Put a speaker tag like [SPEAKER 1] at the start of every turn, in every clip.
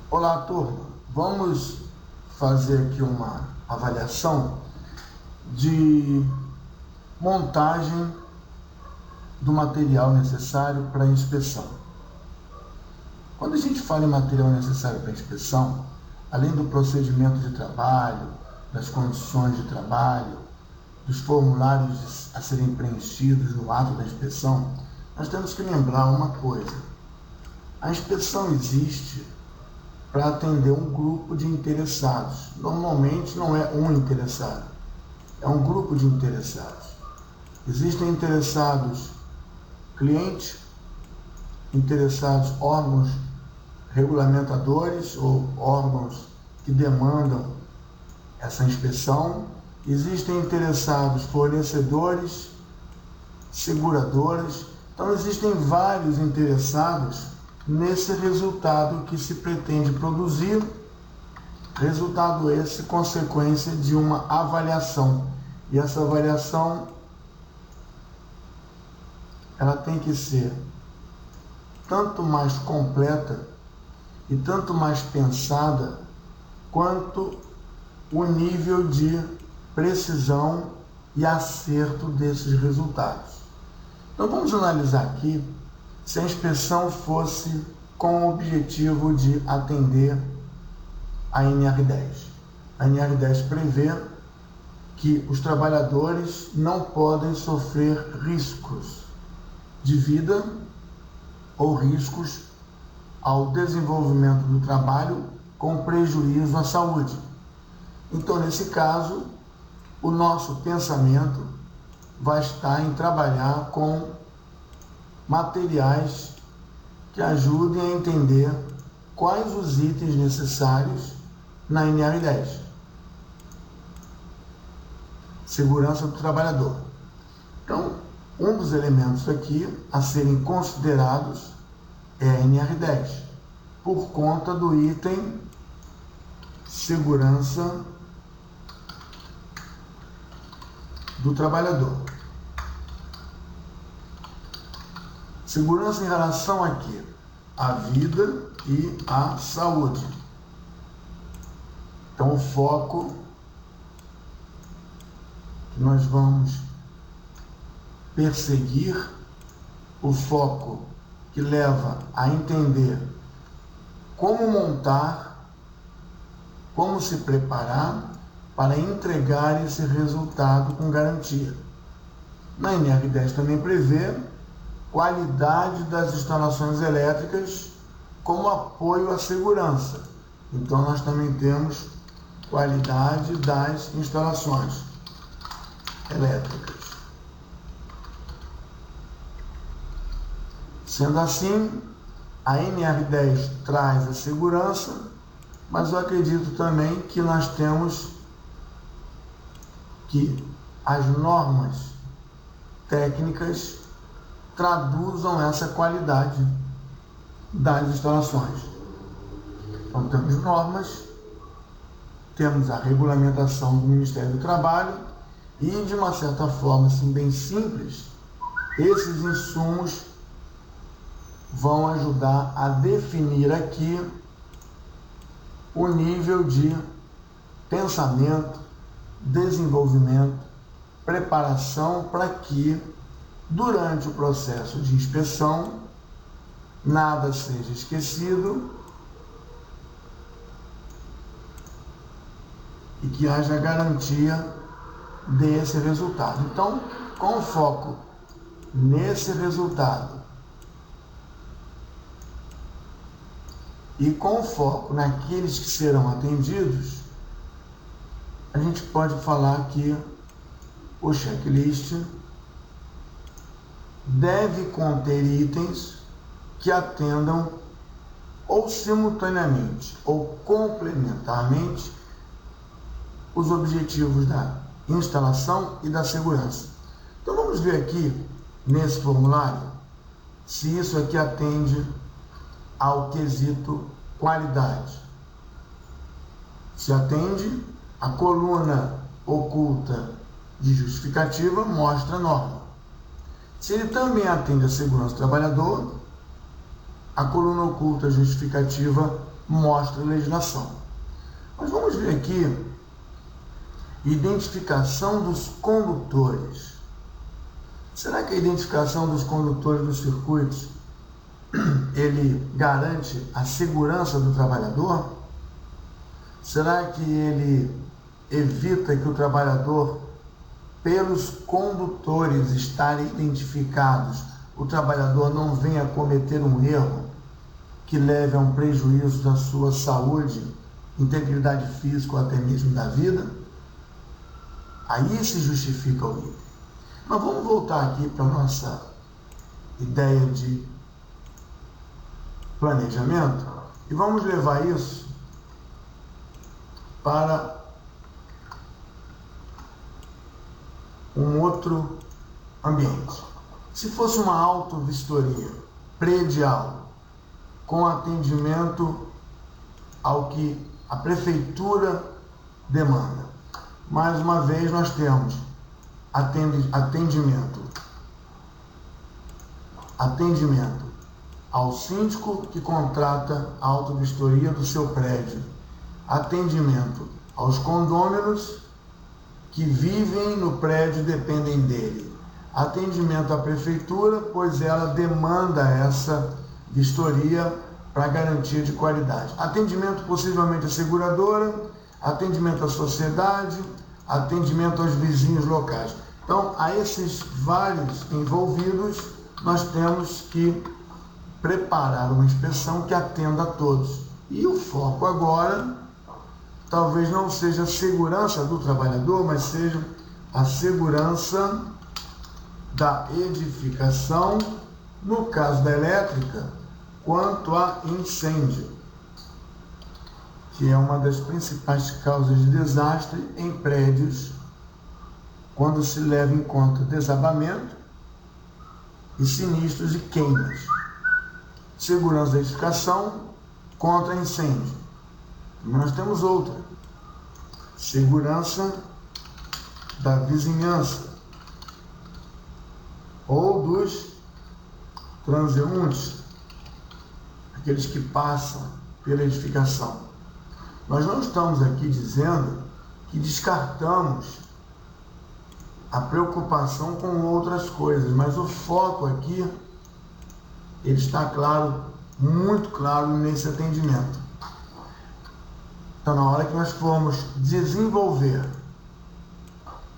[SPEAKER 1] Olá, turma. Vamos fazer aqui uma avaliação de montagem do material necessário para a inspeção. Quando a gente fala em material necessário para a inspeção, além do procedimento de trabalho, das condições de trabalho, dos formulários a serem preenchidos no ato da inspeção, nós temos que lembrar uma coisa. A inspeção existe para atender um grupo de interessados. Normalmente não é um interessado, é um grupo de interessados. Existem interessados clientes, interessados órgãos regulamentadores ou órgãos que demandam essa inspeção. Existem interessados fornecedores, seguradoras. Então existem vários interessados nesse resultado que se pretende produzir, resultado esse consequência de uma avaliação. E essa avaliação ela tem que ser tanto mais completa e tanto mais pensada quanto o nível de precisão e acerto desses resultados. Então vamos analisar aqui se a inspeção fosse com o objetivo de atender a NR10. A NR10 prevê que os trabalhadores não podem sofrer riscos de vida ou riscos ao desenvolvimento do trabalho com prejuízo à saúde. Então, nesse caso, o nosso pensamento vai estar em trabalhar com materiais que ajudem a entender quais os itens necessários na NR10. Segurança do trabalhador. Então, um dos elementos aqui a serem considerados é a NR10, por conta do item segurança do trabalhador. Segurança em relação a quê? À vida e à saúde. Então, o foco que nós vamos perseguir, o foco que leva a entender como montar, como se preparar para entregar esse resultado com garantia. Na NR10 também prevê qualidade das instalações elétricas como apoio à segurança. Então, nós também temos qualidade das instalações elétricas. Sendo assim, a NR10 traz a segurança, mas eu acredito também que nós temos que as normas técnicas traduzam essa qualidade das instalações. Então, temos normas, temos a regulamentação do Ministério do Trabalho e, de uma certa forma, assim, bem simples, esses insumos vão ajudar a definir aqui o nível de pensamento, desenvolvimento, preparação para que, durante o processo de inspeção, nada seja esquecido e que haja garantia desse resultado. Então, com foco nesse resultado e com foco naqueles que serão atendidos, a gente pode falar que o checklist deve conter itens que atendam ou simultaneamente ou complementarmente os objetivos da instalação e da segurança. Então vamos ver aqui nesse formulário se isso aqui atende ao quesito qualidade. Se atende, a coluna oculta de justificativa mostra a norma. Se ele também atende a segurança do trabalhador, a coluna oculta justificativa mostra a legislação. Mas vamos ver aqui identificação dos condutores. Será que a identificação dos condutores dos circuitos ele garante a segurança do trabalhador? Será que ele evita que o trabalhador, pelos condutores estarem identificados, o trabalhador não venha a cometer um erro que leve a um prejuízo da sua saúde, integridade física ou até mesmo da vida? Aí se justifica o item. Mas vamos voltar aqui para a nossa ideia de planejamento e vamos levar isso para um outro ambiente. Se fosse uma auto-vistoria predial com atendimento ao que a prefeitura demanda, mais uma vez nós temos atendimento ao síndico que contrata a auto-vistoria do seu prédio, atendimento aos condôminos que vivem no prédio e dependem dele, atendimento à prefeitura, pois ela demanda essa vistoria para garantia de qualidade, atendimento possivelmente à seguradora, atendimento à sociedade, atendimento aos vizinhos locais. Então, a esses vários envolvidos, nós temos que preparar uma inspeção que atenda a todos. E o foco agora talvez não seja a segurança do trabalhador, mas seja a segurança da edificação, no caso da elétrica, quanto a incêndio, que é uma das principais causas de desastre em prédios, quando se leva em conta desabamento e sinistros e queimas. Segurança da edificação contra incêndio. Mas nós temos outra. Segurança da vizinhança ou dos transeuntes, aqueles que passam pela edificação. Nós não estamos aqui dizendo que descartamos a preocupação com outras coisas, mas o foco aqui ele está claro, muito claro nesse atendimento. Então, na hora que nós formos desenvolver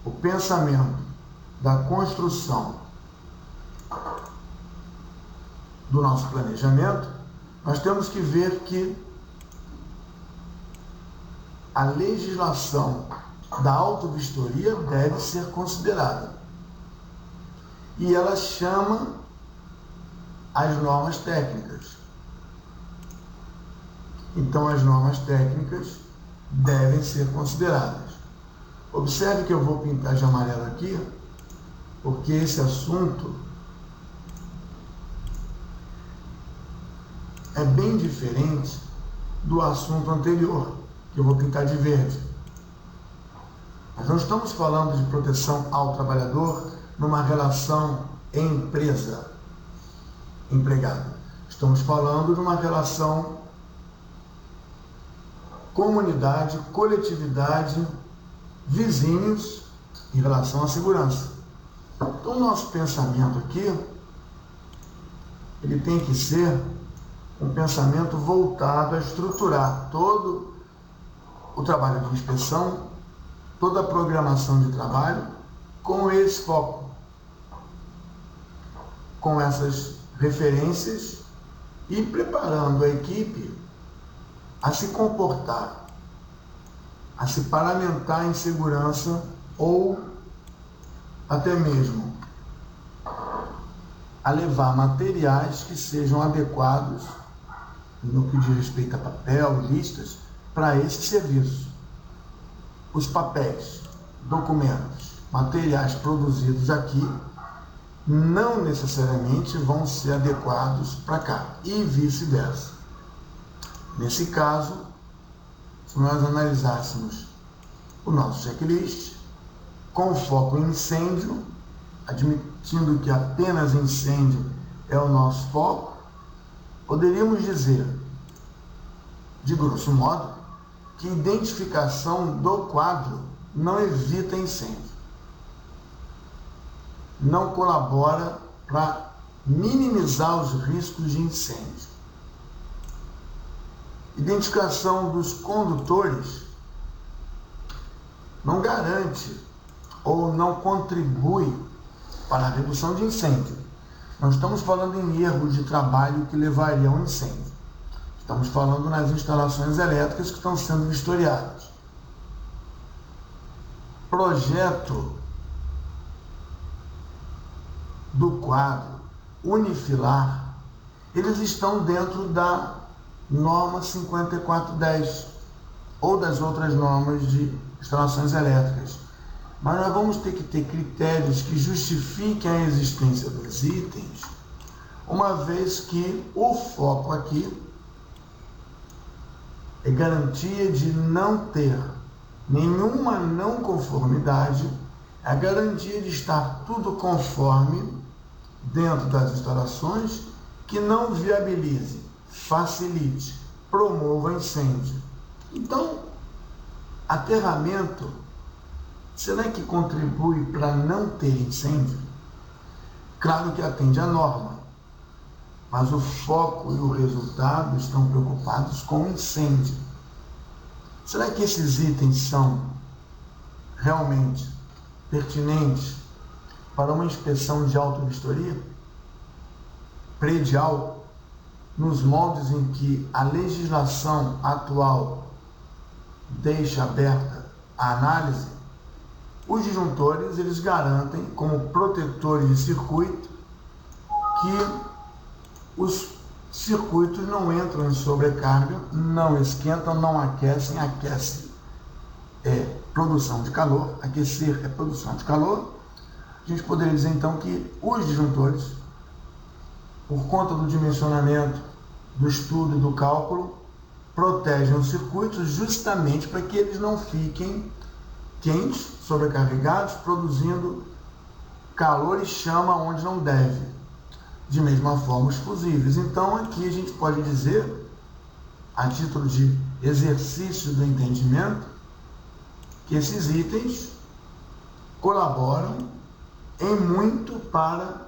[SPEAKER 1] o pensamento da construção do nosso planejamento, nós temos que ver que a legislação da auto-vistoria deve ser considerada. E ela chama as normas técnicas. Então, as normas técnicas devem ser consideradas. Observe que eu vou pintar de amarelo aqui, porque esse assunto é bem diferente do assunto anterior, que eu vou pintar de verde. Nós não estamos falando de proteção ao trabalhador numa relação empresa-empregado. Estamos falando de uma relação comunidade, coletividade, vizinhos em relação à segurança. Então, o nosso pensamento aqui, ele tem que ser um pensamento voltado a estruturar todo o trabalho de inspeção, toda a programação de trabalho com esse foco, com essas referências e preparando a equipe a se comportar, a se paramentar em segurança ou até mesmo a levar materiais que sejam adequados no que diz respeito a papel, listas, para esse serviço. Os papéis, documentos, materiais produzidos aqui não necessariamente vão ser adequados para cá e vice-versa. Nesse caso, se nós analisássemos o nosso checklist com foco em incêndio, admitindo que apenas incêndio é o nosso foco, poderíamos dizer, de grosso modo, que a identificação do quadro não evita incêndio, não colabora para minimizar os riscos de incêndio. Identificação dos condutores não garante ou não contribui para a redução de incêndio. Não estamos falando em erros de trabalho que levariam a um incêndio. Estamos falando nas instalações elétricas que estão sendo vistoriadas. Projeto do quadro unifilar, eles estão dentro da norma 5410 ou das outras normas de instalações elétricas. Mas nós vamos ter que ter critérios que justifiquem a existência dos itens, uma vez que o foco aqui é garantia de não ter nenhuma não conformidade, a garantia de estar tudo conforme dentro das instalações, que não viabilize, facilite, promova incêndio. Então, aterramento, será que contribui para não ter incêndio? Claro que atende à norma, mas o foco e o resultado estão preocupados com o incêndio. Será que esses itens são realmente pertinentes para uma inspeção de autovistoria predial, nos moldes em que a legislação atual deixa aberta a análise? Os disjuntores, eles garantem, como protetores de circuito, que os circuitos não entram em sobrecarga, não esquentam, não aquecem. Aquece é produção de calor, aquecer é produção de calor. A gente poderia dizer então que os disjuntores, por conta do dimensionamento, do estudo e do cálculo, protegem os circuitos justamente para que eles não fiquem quentes, sobrecarregados, produzindo calor e chama onde não deve. De mesma forma, os fusíveis. Então, aqui a gente pode dizer, a título de exercício do entendimento, que esses itens colaboram em muito para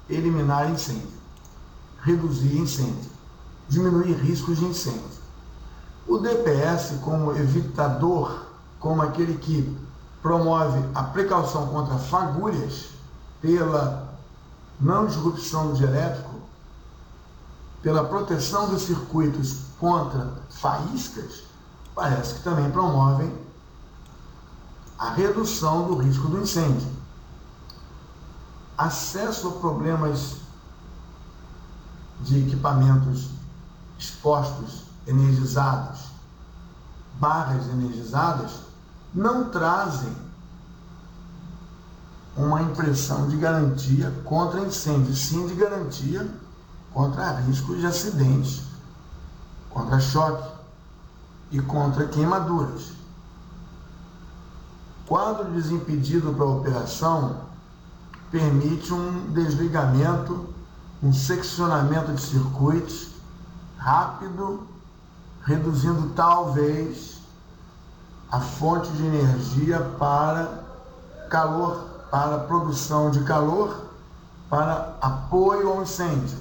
[SPEAKER 1] eliminar incêndio, reduzir incêndio, diminuir riscos de incêndio. O DPS, como evitador, como aquele que promove a precaução contra fagulhas pela não disrupção do dielétrico, pela proteção dos circuitos contra faíscas, parece que também promovem a redução do risco do incêndio. Acesso a problemas de equipamentos expostos, energizados, barras energizadas, não trazem uma impressão de garantia contra incêndio, sim de garantia contra riscos de acidentes, contra choque e contra queimaduras. Quadro desimpedido para a operação permite um desligamento, um seccionamento de circuitos rápido, reduzindo talvez a fonte de energia para calor, para produção de calor, para apoio ao incêndio.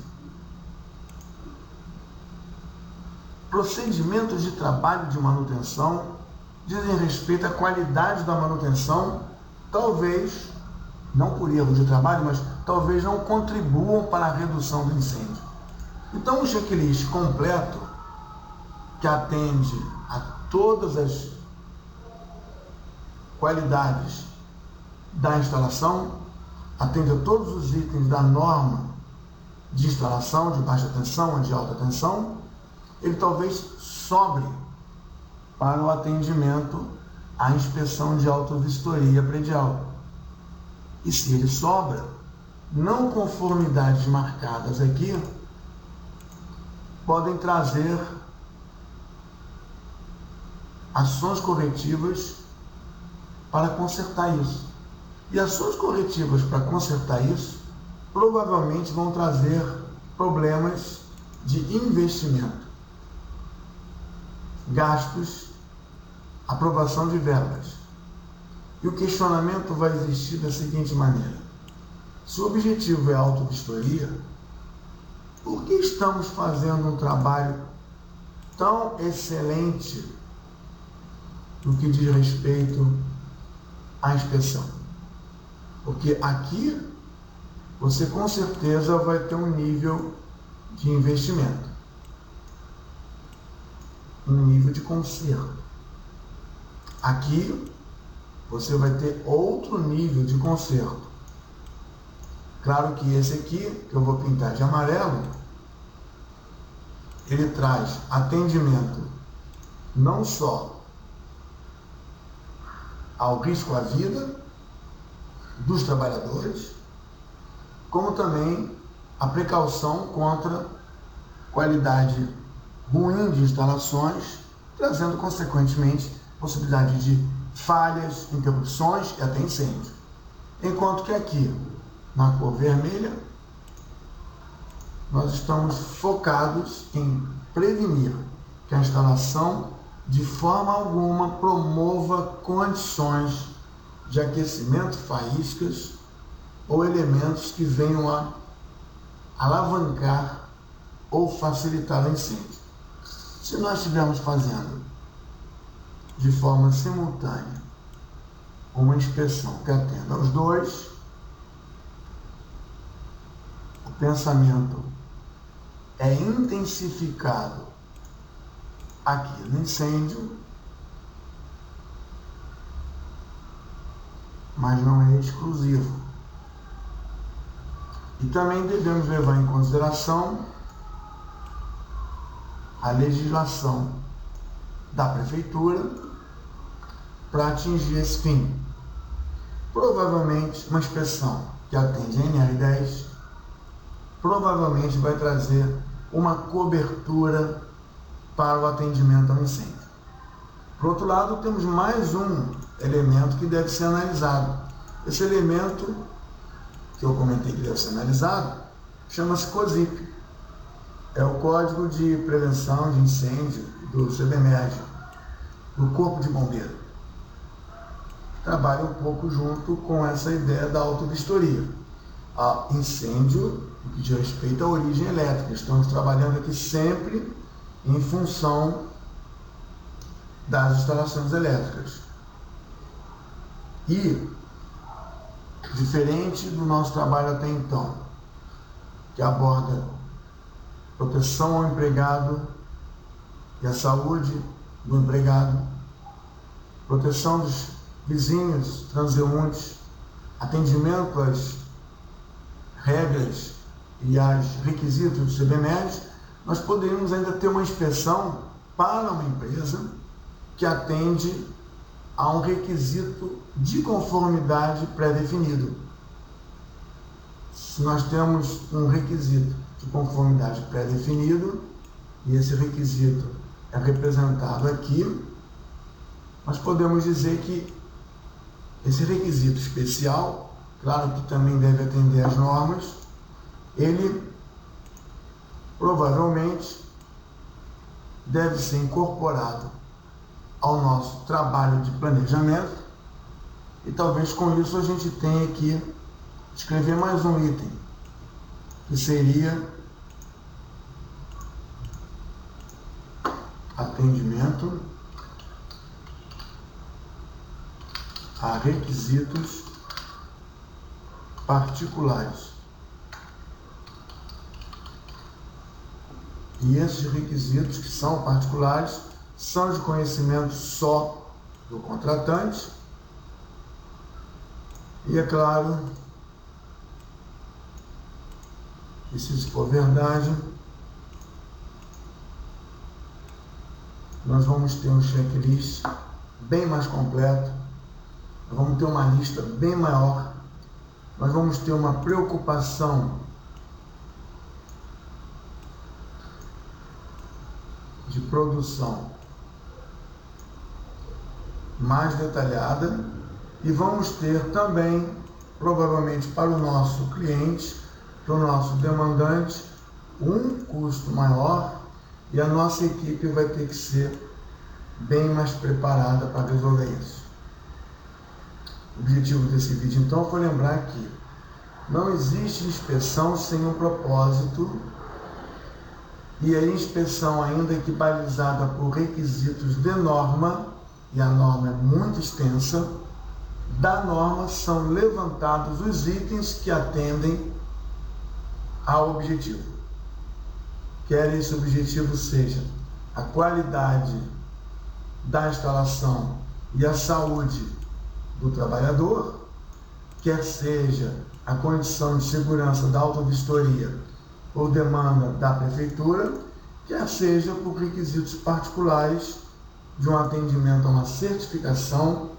[SPEAKER 1] Procedimentos de trabalho de manutenção dizem respeito à qualidade da manutenção, talvez, não por erro de trabalho, mas talvez não contribuam para a redução do incêndio. Então, um checklist completo, que atende a todas as qualidades da instalação, atende a todos os itens da norma de instalação, de baixa tensão, de alta tensão, ele talvez sobre para o atendimento à inspeção de autovistoria predial. E se ele sobra, não conformidades marcadas aqui podem trazer ações corretivas para consertar isso. E ações corretivas para consertar isso provavelmente vão trazer problemas de investimento. gastos, aprovação de verbas. E o questionamento vai existir da seguinte maneira: se o objetivo é a auto-vistoria, por que estamos fazendo um trabalho tão excelente no que diz respeito à inspeção? Porque aqui você com certeza vai ter um nível de investimento, um nível de conserto. Aqui você vai ter outro nível de conserto. Claro que esse aqui, que eu vou pintar de amarelo, ele traz atendimento não só ao risco à vida dos trabalhadores, como também a precaução contra qualidade ruim de instalações, trazendo consequentemente possibilidade de falhas, interrupções e até incêndio. Enquanto que aqui, na cor vermelha, nós estamos focados em prevenir que a instalação de forma alguma promova condições de aquecimento, faíscas ou elementos que venham a alavancar ou facilitar o incêndio. Se nós estivermos fazendo de forma simultânea uma inspeção que atenda aos dois, o pensamento é intensificado aqui no incêndio, mas não é exclusivo. E também devemos levar em consideração a legislação da prefeitura para atingir esse fim. Provavelmente uma inspeção que atende a NR10 provavelmente vai trazer uma cobertura para o atendimento ao incêndio. Por outro lado, temos mais um elemento que deve ser analisado. Esse elemento que eu comentei que deve ser analisado chama-se COSIP. É o Código de Prevenção de Incêndio do CBMED, do Corpo de Bombeiro. Trabalha um pouco junto com essa ideia da auto-vistoria. A incêndio, no que diz respeito à origem elétrica. Estamos trabalhando aqui sempre em função das instalações elétricas. E, diferente do nosso trabalho até então, que aborda proteção ao empregado e a saúde do empregado, proteção dos vizinhos, transeuntes, atendimento às regras e aos requisitos do CBMED, nós poderíamos ainda ter uma inspeção para uma empresa que atende a um requisito de conformidade pré-definido. Se nós temos um requisito de conformidade pré-definido, e esse requisito é representado aqui, nós podemos dizer que esse requisito especial, claro que também deve atender às normas, ele provavelmente deve ser incorporado ao nosso trabalho de planejamento, e talvez com isso a gente tenha que escrever mais um item, que seria atendimento a requisitos particulares. E esses requisitos que são particulares são de conhecimento só do contratante e, é claro, que se isso for verdade, nós vamos ter um checklist bem mais completo, nós vamos ter uma lista bem maior, nós vamos ter uma preocupação de produção mais detalhada, e vamos ter também, provavelmente para o nosso cliente, para o nosso demandante, um custo maior, e a nossa equipe vai ter que ser bem mais preparada para resolver isso. O objetivo desse vídeo, então, foi lembrar que não existe inspeção sem um propósito, e a inspeção, ainda que balizada por requisitos de norma, e a norma é muito extensa, da norma são levantados os itens que atendem ao objetivo. Quer esse objetivo seja a qualidade da instalação e a saúde do trabalhador, quer seja a condição de segurança da autovistoria ou demanda da prefeitura, quer seja por requisitos particulares de um atendimento a uma certificação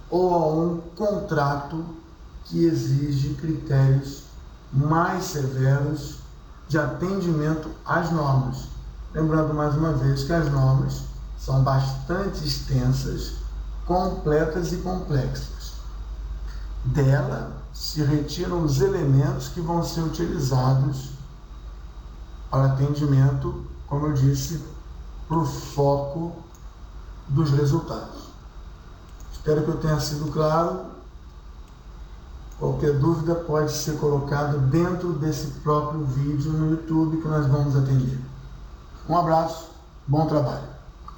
[SPEAKER 1] ou a um contrato que exige critérios mais severos de atendimento às normas. Lembrando mais uma vez que as normas são bastante extensas, completas e complexas. Dela se retiram os elementos que vão ser utilizados para atendimento, como eu disse, para o foco dos resultados. Espero que eu tenha sido claro. Qualquer dúvida pode ser colocada dentro desse próprio vídeo no YouTube que nós vamos atender. Um abraço, bom trabalho.